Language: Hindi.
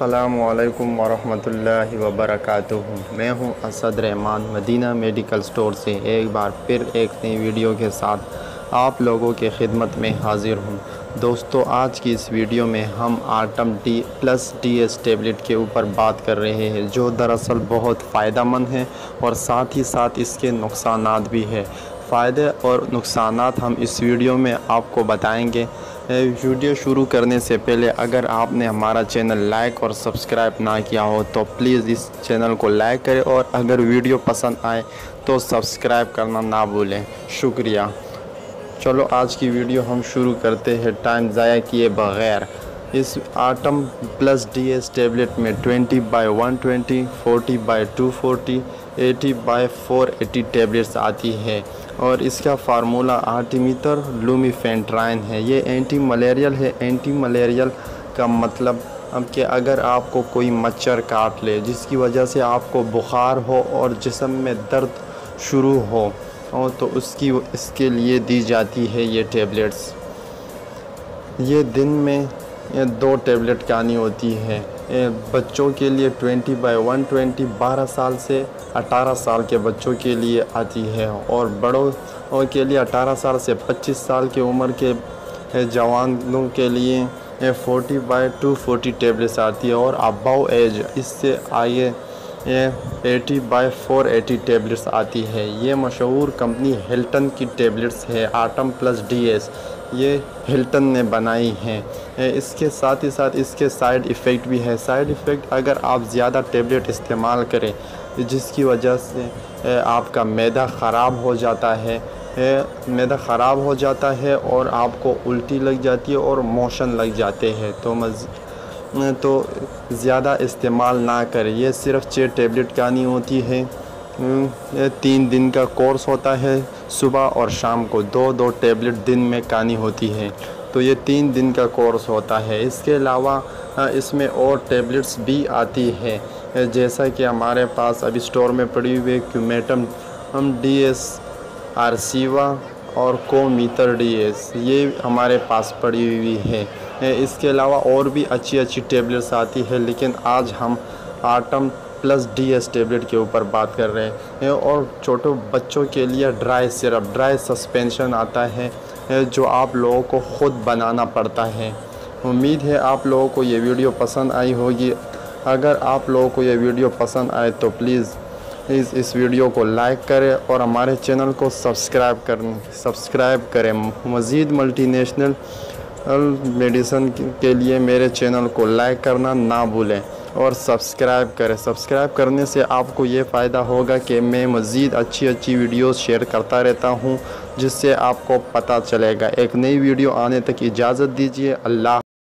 अस्सलामुअलैकुम वरहमतुल्लाहि वबरकातुहू। मैं हूं असद रहमान मदीना मेडिकल स्टोर से एक बार फिर एक नई वीडियो के साथ आप लोगों के खिदमत में हाज़िर हूं। दोस्तों, आज की इस वीडियो में हम आर्टम +DS टेबलेट के ऊपर बात कर रहे हैं, जो दरअसल बहुत फ़ायदेमंद है और साथ ही साथ इसके नुकसानात भी है। फ़ायदे और नुकसानात हम इस वीडियो में आपको बताएंगे। वीडियो शुरू करने से पहले अगर आपने हमारा चैनल लाइक और सब्सक्राइब ना किया हो तो प्लीज़ इस चैनल को लाइक करें और अगर वीडियो पसंद आए तो सब्सक्राइब करना ना भूलें। शुक्रिया। चलो आज की वीडियो हम शुरू करते हैं टाइम ज़ाया किए बग़ैर। इस आर्टम +DS टेबलेट में 20/120, 40/240, 80/480 टेबलेट्स आती है और इसका फार्मूला आर्टिमीटर लूमीफेंट्राइन है। ये एंटी मलेरियल है। एंटी मलेरियल का मतलब कि अगर आपको कोई मच्छर काट ले जिसकी वजह से आपको बुखार हो और जिस्म में दर्द शुरू हो और तो इसके लिए दी जाती है ये टेबलेट्स। ये दिन में 2 टेबलेट खानी होती है। बच्चों के लिए 20/120 12 साल से 18 साल के बच्चों के लिए आती है और बड़ों के लिए 18 साल से 25 साल की उम्र के जवानों के लिए 40/240 टेबलेट्स आती है और अबव एज इससे आगे 80/480 टेबलेट्स आती है। ये मशहूर कंपनी हिल्टन की टेबलेट्स है। आर्टम +DS ये हिल्टन ने बनाई हैं। इसके साथ ही साथ इसके साइड इफ़ेक्ट भी है। साइड इफ़ेक्ट अगर आप ज़्यादा टेबलेट इस्तेमाल करें जिसकी वजह से आपका मैदा ख़राब हो जाता है, मैदा ख़राब हो जाता है और आपको उल्टी लग जाती है और मोशन लग जाते हैं, तो ज़्यादा इस्तेमाल ना करें। ये सिर्फ़ 6 टेबलेट खानी होती है। 3 दिन का कोर्स होता है। सुबह और शाम को 2-2 टेबलेट दिन में खानी होती है, तो ये 3 दिन का कोर्स होता है। इसके अलावा इसमें और टेबलेट्स भी आती है, जैसा कि हमारे पास अभी स्टोर में पड़ी हुई क्यूमेटम DS, आरसीवा और कोमीटर DS ये हमारे पास पड़ी हुई है। इसके अलावा और भी अच्छी टेबलेट्स आती है, लेकिन आज हम आर्टम +DS टेबलेट के ऊपर बात कर रहे हैं। और छोटे बच्चों के लिए ड्राई सस्पेंशन आता है, जो आप लोगों को ख़ुद बनाना पड़ता है। उम्मीद है आप लोगों को ये वीडियो पसंद आई होगी। अगर आप लोगों को ये वीडियो पसंद आए तो प्लीज़ इस वीडियो को लाइक करें और हमारे चैनल को सब्सक्राइब करें। मज़ीद मल्टीनेशनल मेडिसिन के लिए मेरे चैनल को लाइक करना ना भूलें और सब्सक्राइब करें। सब्सक्राइब करने से आपको ये फ़ायदा होगा कि मैं मज़ीद अच्छी वीडियोस शेयर करता रहता हूँ, जिससे आपको पता चलेगा। एक नई वीडियो आने तक इजाज़त दीजिए। अल्लाह